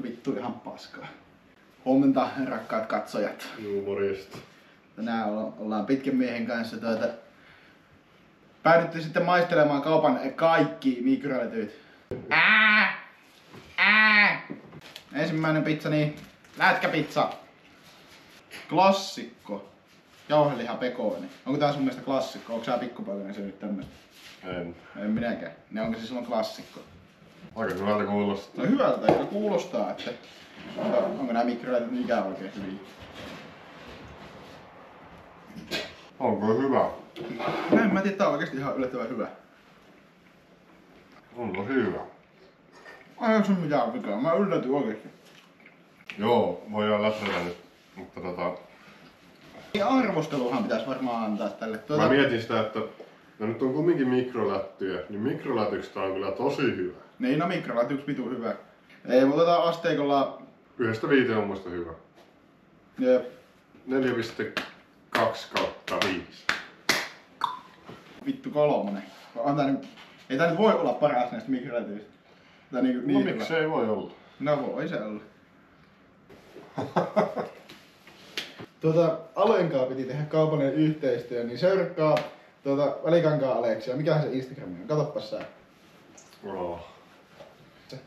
Vittu ihan paskaa. Huomenta rakkaat katsojat. Juu, morjesta. Tänään ollaan pitkän miehen kanssa päädytty sitten maistelemaan kaupan kaikki mikroletyt. Ensimmäinen pizza, niin lätkäpizza. Klassikko. Jauheliha pekoni. Onko tää sun mielestä klassikko? Onko sä pikkupoikainen syönyt tämmöstä? En minäkään. Ne onko se silloin klassikko? Aika hyvältä kuulostaa. No hyvältä, joka kuulostaa, että onko nää mikroletyt mikään oikein hyviä? Onko hyvä? En mä tiedä, tää on oikeesti ihan yllättävän hyvä. On tosi hyvä. Ai onko sun mitään vikaa? Mä yllätyin oikeesti. Joo, voidaan lähteä nyt. Mutta Arvosteluhan pitäisi varmaan antaa tälle. Mä mietin sitä, että no nyt on kumminkin mikrolättyjä, niin mikrolätykset on kyllä tosi hyvä. Niin, no mikroläty vitu hyvä. Ei, mutta otetaan asteikolla... 1-5 on muista hyvä. Jep. 4,2/5. Vittu 3. Ei tää nyt voi olla paras näistä mikrolätyistä. No miksi ei voi olla? No voi se olla. Alenkaa piti tehdä kaupallinen yhteistyö, niin seuratkaa Välikankaan Aleksia. Mikähän se Instagram on? Katoppas sä. Oh.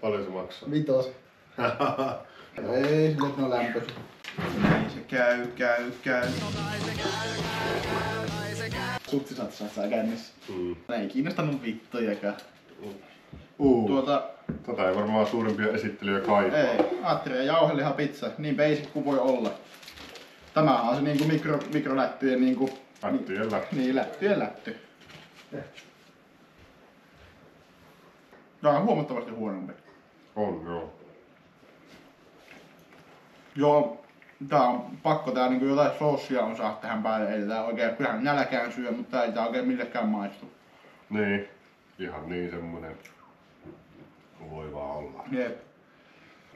Paljon se maksaa? 5. Ei sille, että ne on lämpöisiä. Niin se käy. Sutsi satsaa kännissä. Ei kiinnostanut vittujakaan. Tätä ei varmaan suurimpia esittelyjä kaipaa. Ei, Atria jauheliha pizza, niin basic kuin voi olla. Tämä on se niinku mikrolättyjen niinku... Lättyjen lätty. Niin, lättyjen lätty. Tää on huomattavasti huonompi. On, joo. Joo, tää on pakko tää niinku jotain soossia on saa tähän päälle. Ei tää oikein, kyllähän nälkään syö, mutta ei tää oikein millekään maistu. Niin, ihan niin semmonen voi vaan olla. Jep.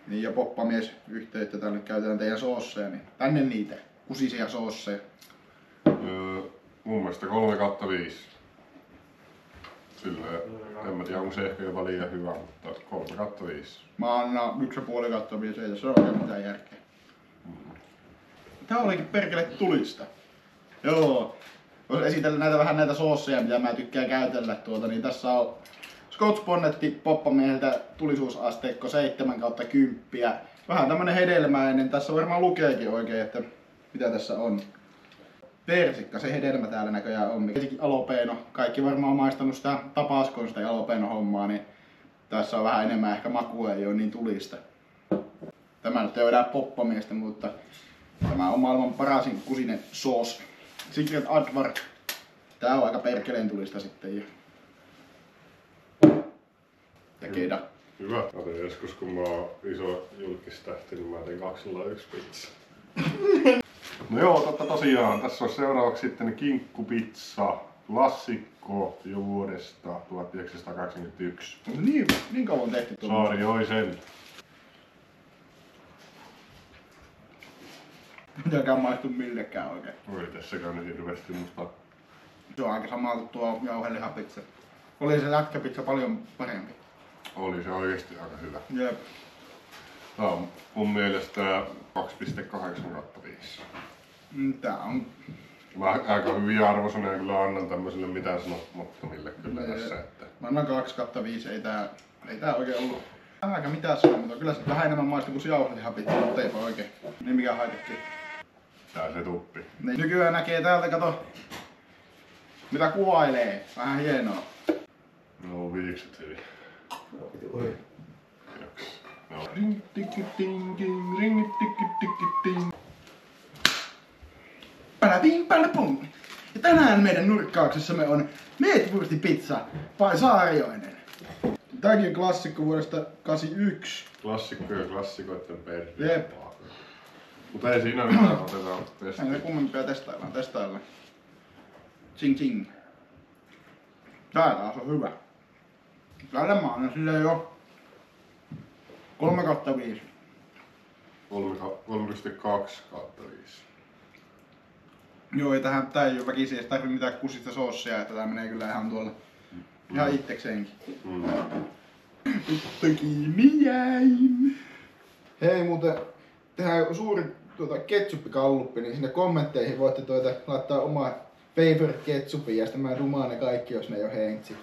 Niin ja poppamies yhteyttä tänne käytetään teidän soosseja, niin tänne niitä kusisia soosseja. Mun mielestä 3/5. Silleen, en mä tiedä onko se ehkä jopa liian hyvä, mutta 3/5. Mä annan 1,5/5, ei tässä ole oikein mitään järkeä. Tää olikin perkele tulista. Joo. Jos esitellä näitä soosseja, mitä mä tykkään käytellä niin tässä on Scotch Bonnetti poppamieheltä tulisuusasteikko 7/10. Vähän tämmönen hedelmäinen, tässä varmaan lukeekin oikein, että mitä tässä on. Persikka, se hedelmä täällä näköjään on. Jalapeno, kaikki varmaan maistanut sitä Tapaskon sitä jalapeno hommaa, niin tässä on vähän enemmän ehkä makua, ei oo niin tulista. Tämä nyt ei ole enää poppamiestä, mutta tämä on maailman parasin kusinen soos. Secret Advar. Tää on aika perkeleen tulista sitten jo. Ja keida. Hyvä. Mä tein joskus kun mä oon iso julkistähti, niin mä tein 201 pizza. No joo, tosiaan. Tässä on seuraavaksi sitten kinkkupizza. Klassikko jo vuodesta 1981. Niin kauan tehty tuolla. Saari joi sen. Mitäkään maistu millekään oikein. Oi tässäkään nyt hirveesti musta. Se on aika sama kuin tuo jauhelihapizza. Oli se lätkäpizza paljon parempi. Oli se oikeesti aika hyvä. Jep. Tää on mun mielestä 2,8/5. Tää on... Mä aika hyviä arvosanoja kyllä annan tämmöisille mitään sanomattomille kyllä tässä. Että... Mä annan 2/5, ei tää oikein ollut aika mitään sanomaton. Kyllä se vähän enemmän maistuu kuin se jauhelihapizza, mutta eipä oikein. Niin mikä haitettiin. Tää se tuppi. Niin nykyään näkee täältä, kato, mitä kuvailee. Vähän hienoa. No viikset hyvin. Joks. No. Ring tikki ting ting, ring tikki tikki ting. Palapim palapum. Ja tänään meidän nurkkauksessamme on meetwurstipizza by Saarioinen. Tääkin on klassikko vuodesta 81. Klassikkoja klassikoitten perhe. Jep. Mutta ei siinä mitään, otetaan testi. Näitä kummempia testaillaan. Ching ching. Tää taas on hyvä. Tällä mä annan silleen jo 3/5. 3,2/5. Joo, ei tää ei oo väkisin edes tarvii mitään kusista soossia, että tää menee kyllä ihan tuolla ihan itsekseenkin. Vittu kiinni jäin. Hei muuten, tehdään suuri ketsuppikalluppi, niin sinne kommentteihin voitte laittaa oma favorite ketsupin ja sitten mä rumaan ne kaikki, jos ne ei oo hengtsi.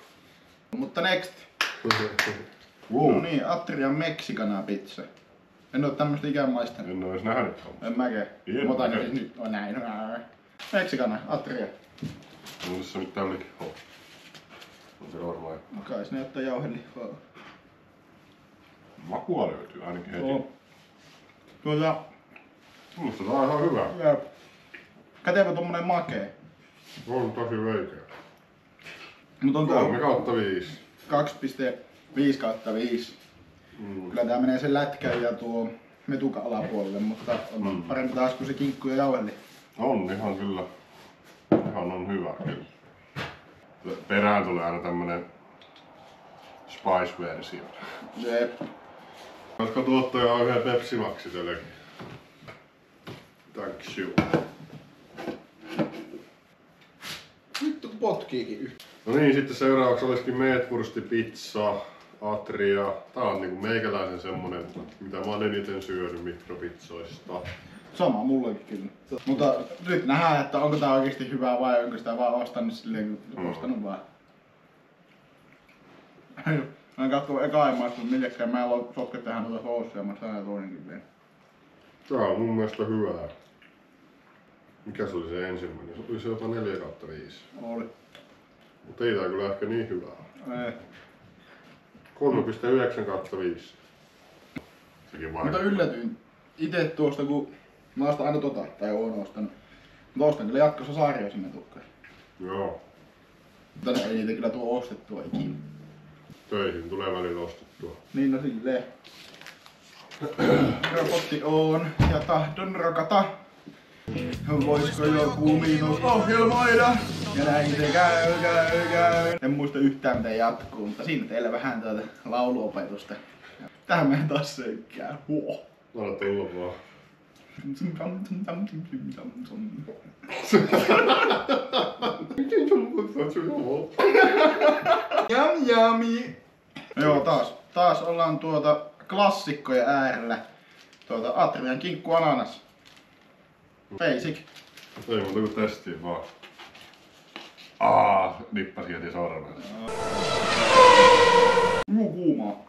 Mutta next. Wow. No niin, Atrian Mexicana pizza. En oo tämmöstä ikään maistanut. En oo edes nähnyt. En mäkään. Hieno Mä otan ne näkö. siis nyt. On näin. Mexicana, Atria. No tässä on nyt tää lihaa. On se varmaan. Kai ne ottaa jauhelihaa. Makua löytyy ainakin heti. Oo. Musta tää on ihan hyvä. Jep. Kätevä tommonen makee. On tosi veikeä. Mut on tää 3/5. 2,5/5. Kyllä tää menee sen lätkän ja tuo metukan alapuolelle, mutta on parempi taas kuin se kinkku ja jauheli. On ihan kyllä. Ihan on hyvä kyllä. Perään tulee aina tämmönen Spice-versio. Jep. Koska tuottaja on yhden Pepsi Maxi tälläkin. Thank you. Vittu kun potkiikin yhtä. No niin, sitten seuraavaksi olisikin meetwurstipizza, Atria. Tää on niinku meikäläisen semmonen, mitä mä oon eniten syönyt mikropizzoista. Sama mullekin kyllä. Mutta nyt nähdään, että onko tää oikeesti hyvää vai onko sitä vaan ostanut silleen, kun ostanut vaan. Mä en katso eka en maistunut millekään, mä en ole sotke tähän tuota soussia, mä sanon toinenkin vielä. Tää on mun mielestä hyvää. Mikä se oli se ensimmäinen? Se oli se jopa 4/5. Oli. Mutta ei tää kyllä ehkä niin hyvää. Ei. 3,9/5. Sekin Mutta vaikuttaa. yllätyin ite tuosta, kun mä ostan aina tai oon ostanut. Mutta ostan kyllä jatkossa sarjoissa metukkaa. Joo. Mutta ei niitä kyllä tuo ostettua ikinä. Töihin tulee välillä ostettua. Niin no silleen. Robotti on ja tahdon rokata. Voisiko joku minut ohjelmoida? Ja näin se käy. En muista yhtään miten jatkuu, mutta siinä teillä vähän lauluopetusta. Tähän meidän taas seikkää. Huo. Anna tulla vaan. Jam jami. Joo, taas ollaan klassikkojen äärellä. Atrian kinkku ananas. Basic. Ei muuta kuin testiin vaan. Nippasin heti sormen. Kuumaa.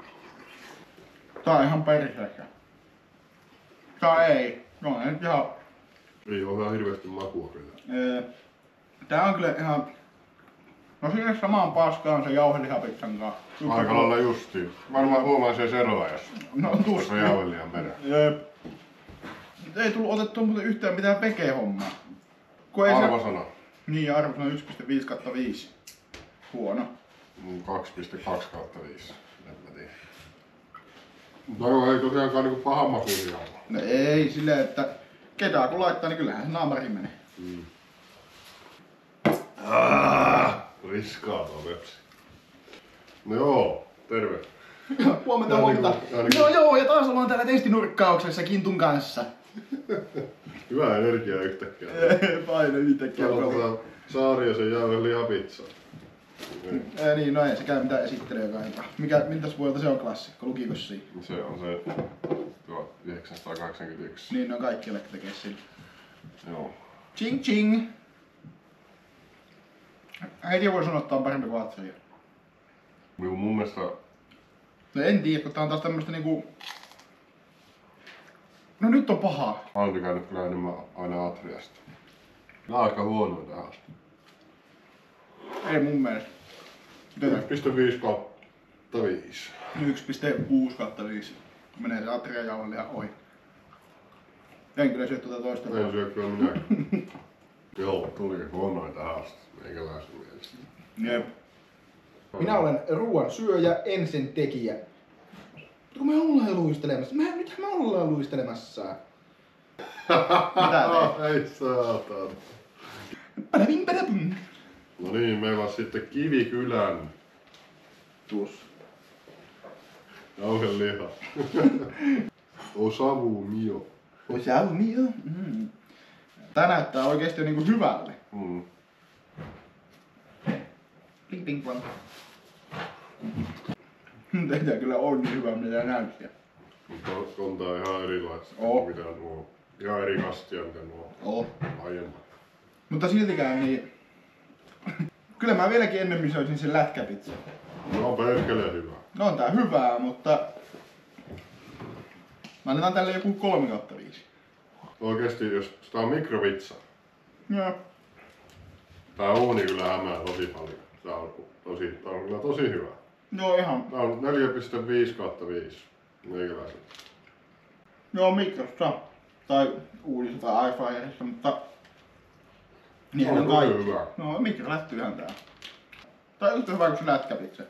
Tää on ihan perseestä. Tää ei. No ei nyt ihan. Ei oo ihan hirveesti makua kyllä. Tää on kyllä ihan. No siinä samaan paskaan se jauhelihapizzan kanssa. Aika lailla justiin. Varmaan huomaa sen eroa, jos No ottaa tuskin. jauhelihan perään. Jep. Ei tullut otettua muuten yhtään mitään vege-hommaa. Kun ei Arvosana. Niin, arvosana 1,5/5. Huono. 2,2/5. En mä tiedä. No joo, ei tosiaankaan niinku pahan makuisia ole. No ei silleen, että kedaa kun laittaa, niin kyllähän se naamariin menee. Riskaa tuo Pepsi. No joo, terve. Huomenta, Tää huomenta. niinku- No joo, ja taas ollaan täällä testinurkkauksessa Kintun kanssa. Hyvää energiaa yhtäkkiä. Paino yhtäkkiä. Katsotaan Saariasen jauhelihapizza. Niin, no ei se käy mitään esittelyä kaipaa. Mitäs vuodelta se on klassikko? Lukiko siinä? Se on se 1981. Niin, ne on kaikki, jotka tekee sillä. Joo. Ching ching! Äiti voi sanoa, että tää on parempi kuin Atria. Mun mielestä No en tiedä, kun tää on taas tämmöstä niinku. No nyt on pahaa. mä oon tykännyt kyllä enemmän aina Atriasta. Nää on aika huonoja tähän asti. Ei mun mielestä. 1,5/5. 1,6/5. Menee se Atria jauhelihan ohi. En kyllä syö tuota toista. En syö kyllä minäkään. Joo, tuli huonoja tähän asti. Meikäläisen mielestä. Jep. Minä olen ruoan syöjä, en sen tekijä. Mutta kun me ollaan luistelemassa. Nythän me ollaan luistelemassa. Mitä teet? Ei saatana. Padabim padabum. No niin, meillä on sitten Kivikylän Tuossa. jauheliha. Osavu mio. Osavu mio. Tää näyttää oikeesti jo niinku hyvälle. Ping ping pong. Teitä kyllä on niin hyvä mitä näyttää. Mutta on tää ihan erilaista. Mitä nuo. Ihan eri kastia mitä nuo aiemmat. Mutta siltikään niin... Kyllä mä vieläkin ennemmin söisin sen lätkäpizza. No on perkele hyvä. No on tää hyvää, mutta... Mä annetaan tälle joku 3/5. Oikeesti jos tää on mikropizza. Joo. Tää uuni kyllä hämää tosi paljon. Tää on kyllä tosi hyvä. Joo ihan. Tää on 4,5/5. Meikäläisen. Joo mikrossa. Tai uudissa tai airfryerissa, mutta... Niin on kaikki. Hyvä. No mikrolättyhän tää. Tää on yhtä hyvä kuin se lätkäpizza.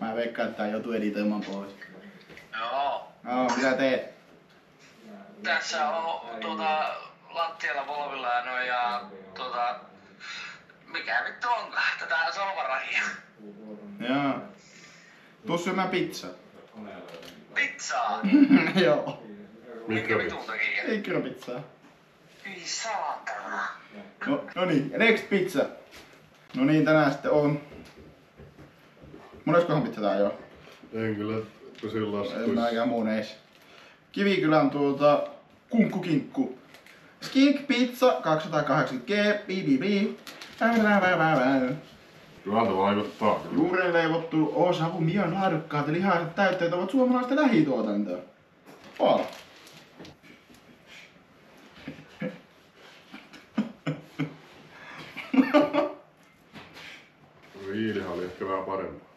Mä veikkaan, että tää joutuu editoimaan pois. Joo. No, mitä teet? Tässä on lattialla polvilla ja noin ja mikä vittu onkaan tätä solvarahia? Joo. Tuu syömään pizzaa. Pizzaa? Joo. Minkä vitun takia? Mikropizzaa. Ei saatana. No niin, next pizza. No niin, tänään sitten on... Moneskohan pizza tää jo? En kyllä pysy En laskuissa. mäkään mones. Kivikylän kunkkukinkku. Skink pizza 280G. Bi. Hyvältä vaikuttaa kyllä. Juureen leivottu osavu mion laadukkaat ja lihaiset täytteet ovat suomalaista lähituotantoa. Oh. Viilihan oli ehkä vähän parempaa.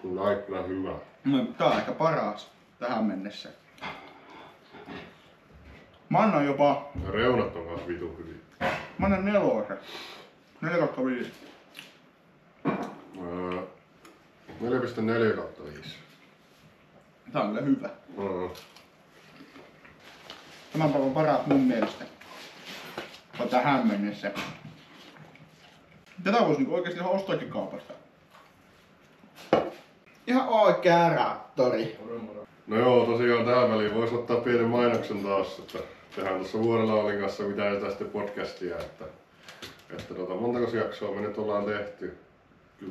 Mutta aika kyllä hyvä. No, tää on ehkä paras tähän mennessä. Mä annan jopa... Ja reunat on kans vitun hyviä. Mä annan 4. 4/5. 4,4/5. Tää on kyllä hyvä. Tämän päivän paras mun mielestä. On tähän mennessä. Tätä voisi niinku oikeesti ihan ostaakin kaupasta. Ihan oikea raattori. No joo, tosiaan tähän väliin voisi ottaa pienen mainoksen taas, että tehdään tuossa Vuorelaulin kanssa mitä sitä sitten podcastia, että montako jaksoa me nyt ollaan tehty? 11-12.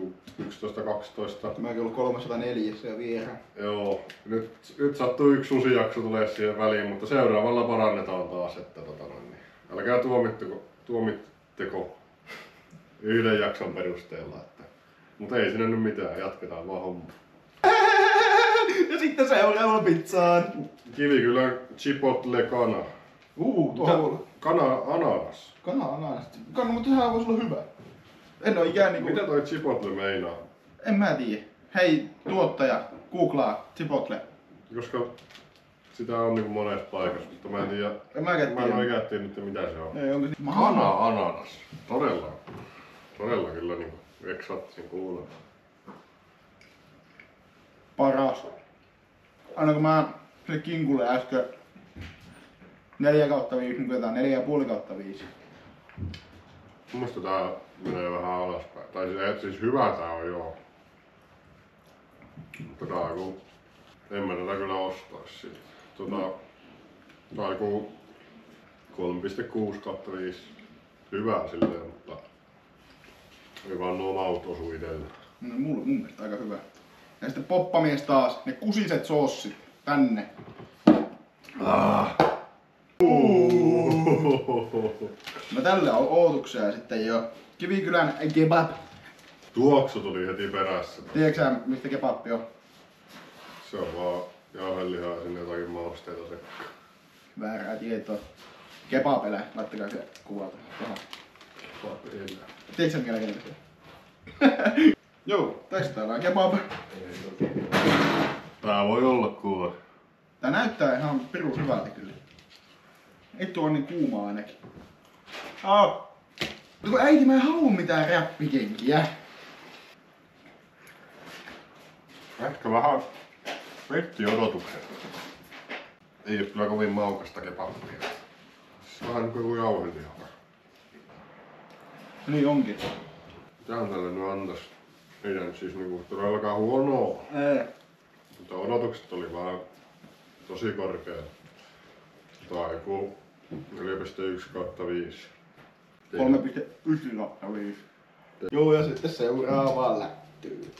Mäkin ollut 304 se vierään. Joo, nyt sattuu yksi susijakso tulee siihen väliin, mutta seuraavalla parannetaan taas, että niin. Älkää tuomitteko yhden jakson perusteella, että. Mutta ei siinä nyt mitään, jatketaan vaan hommaa. Ja sitten seuraava pizzaan. Kivikylän Chipotle kana. Tuolla. Kana ananas. Kana, mutta sehän voisi olla hyvä. En oo ikään niinku... Mitä toi Chipotle meinaa? En mä tiedä. Hei, tuottaja, googlaa Chipotle. Koska sitä on niinku monessa paikassa, mutta mä en tiedä. Mä en oo ikään tiennyt, mitä se on. Ei, onko se... Kana ananas. Todella kyllä niinku eksoottisen kuuluu. Paras. Aina kun mä sille kinkulle äsken 4/5, niin vetää 4,5/5. Mun mielestä tää menee vähän alaspäin. Tai siis hyvä tää on joo. Mutta tää on joku... En mä tätä kyllä ostais siitä. Tää on joku 3,6/5. Hyvä silleen, mutta... Ei vaan nuo maut osu itelle. No, mun mielestä aika hyvä. Ja sitten poppamies taas, ne kusiset soossit tänne. No tällä on ootuksia sitten jo. Kivikylän kebab. Tuoksu tuli heti perässä. Tiedätkö sä mistä kebabbi on? Se on vaan jauhelihaa ja sinne jotakin mausteita sekkaan. Väärää tietoa. Kebabelä, laittakaa se kuvalta. Tiedätkö sä mikä kenellä se? Joo, testaillaan kebab. Tää voi olla kuva. Tää näyttää ihan pirun hyvältä kyllä. Ei tuo on niin kuumaa ainakin. Kun äiti mä en halua mitään räppikenkiä. Ehkä vähän petti odotukset. Ei oo kyllä kovin maukasta kebabia. Se on vähän niinku joku jauhelihaa. Niin onkin. Mitähän tälle nyt antais? Ei nyt siis niinku todellakaan huonoa. Ei. Mutta odotukset oli vähän tosi korkeat. Tai joku 4,1/5. 3,1/5. Joo, ja sitten seuraavaan lättyy.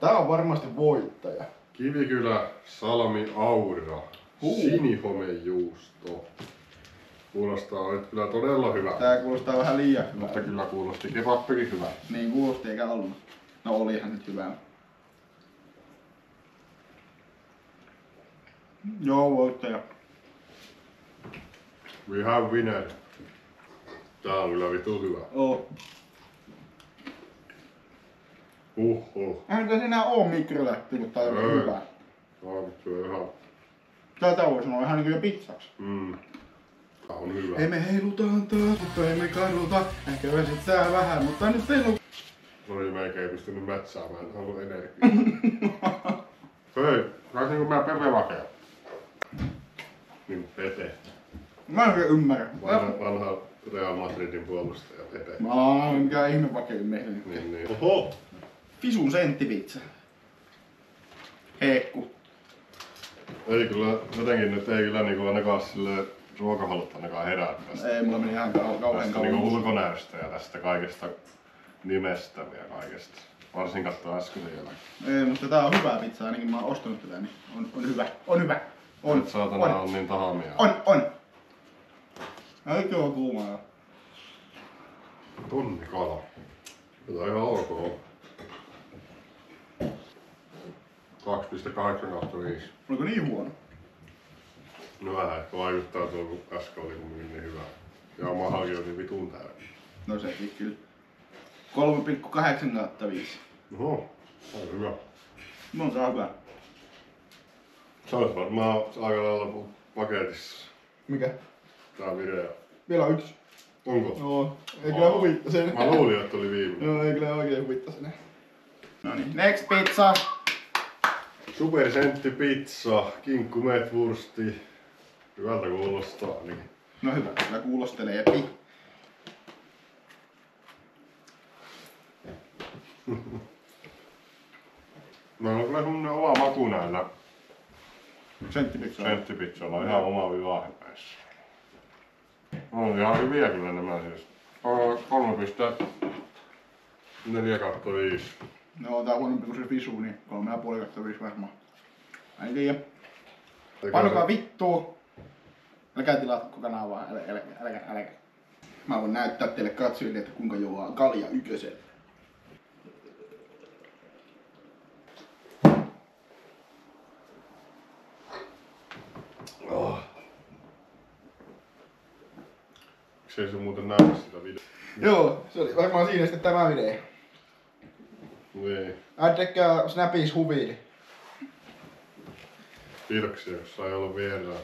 Tää on varmasti voittaja. Kivikylä Salmi Aura. Sinihomejuusto. Kuulostaa nyt kyllä todella hyvä. Tää kuulostaa vähän liian hyvältä. Mutta kyllä kuulosti kebappikin hyvä. Niin kuulosti eikä ollut. No olihan nyt hyvä. Joo, voittaja. We have winner. Tää on kyllä vitu hyvä. Oo. Eihän tässä enää oo mikrolätty, kun tää on Ei. hyvä. Tää on vittu ihan... Tätä voi sanoa ihan niinku jo pizzaksi. Tää on hyvä. Ei me heilutaan taas, mutta ei me kaduta. Ehkä vesittää vähän, mutta nyt ei Oli melkein pystynyt mätsäämään, en ollut energiaa. Hei, kais niinku mä Pepe Vakea. Niin Pepe. Mä en oikein ymmärrä. Vanha Real Madridin puolustaja Pepe. Mä oon mikään ihme vakeen mehden. Niin. Oho! Fisun senttipizza. Heekku. Ei kyllä, jotenkin nyt ei kyllä niinku ainakaan silleen ruokahalut ainakaan herää tästä. Ei, mulla meni ihan kauhean Tästä niinku kauan. ulkonäöstä ja tästä kaikesta nimestä ja kaikesta. Varsinkaan tuo äskeisen jälkeen. Ei, mutta tää on hyvä pizza, ainakin mä oon ostanut tätä, niin on hyvä. On hyvä. On. Nyt saatana on niin tahamia. On. Eikö oo kuumaa? Tonnikala. Tätä on ihan ok. 2,8/5. Oliko niin huono? No vähän ehkä vaikuttaa tuo, kun äsken oli kumminkin niin hyvä. Ja mahakin oli vitun täynnä. No sekin kyllä. 3,8/5. Oho, tää on hyvä. No tää on hyvä. Se olisi varmaan aika lailla paketissa. Mikä? Tää video. Vielä yksi. Onko? Joo, ei kyllä huvittaa sen. Mä luulin, että oli viimeinen. Joo, ei kyllä oikein huvittaa sen. No niin, next pizza. Supersentti pizza, kinkkumetwursti. Hyvältä kuulostaa ainakin. No hyvä, kyllä kuulostelee epi. No on kyllä semmonen oma maku näillä Senttipizza. senttipizzalla. On ihan oma vivahepäissä. On ihan hyviä kyllä nämä siis. 3,4/5. No tää on huonompi kuin se visu, niin 3,5/5 varmaan. En tiedä. Painokaa vittuu. Älkää tilatko kanavaa, älkää. Mä voin näyttää teille katsojille, että kuinka juodaan kalja ykkösellä. Miksei se muuten näy sitä videoa? Joo, se oli varmaan siinä sitten tämä video. Niin. Älkää Snapis huviin. Kiitoksia, jos sai olla vieraan.